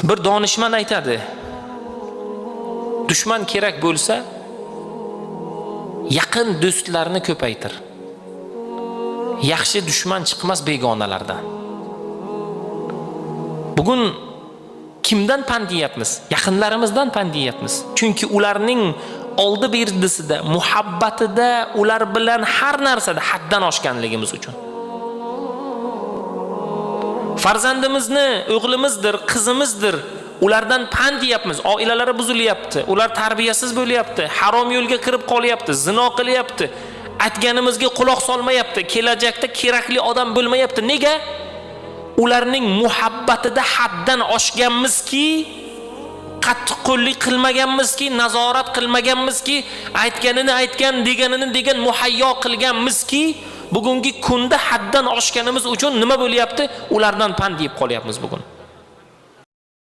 Bir donishmand aytadi, dushman kerak bo'lsa, yaqin do'stlarni ko'paytir. Yaxshi dushman chiqmas begonalardan. Bugun kimdan pand yeyapmiz? Yaqinlarimizdan pand yeyapmiz. Chunki ularning oldi berdisida, muhabbatida, ular bilan har narsada haddan oshganligimiz uchun. Farzandimizni, o'g'limizdir, qizimizdir, ulardan pand yeyapmiz. Oilalari buzilyapti, ular tarbiyasiz bo'lyapti, harom yo'lga kirib qolyapti, zino qilyapti. Aytganimizga quloq solmayapti, kelajakda kerakli odam bo'lmayapti. Nega? Ularning muhabbatida haddan oshganmizki, qattiqqo'llik qilmaganmizki, nazorat qilmaganmizki, aytganini aytgan, deganini degan muhayyo qilganmizki, bugungi kunda haddan oshganimiz uchun nima bo'lyapti? Ulardan pand yeb qolyapmiz bugun.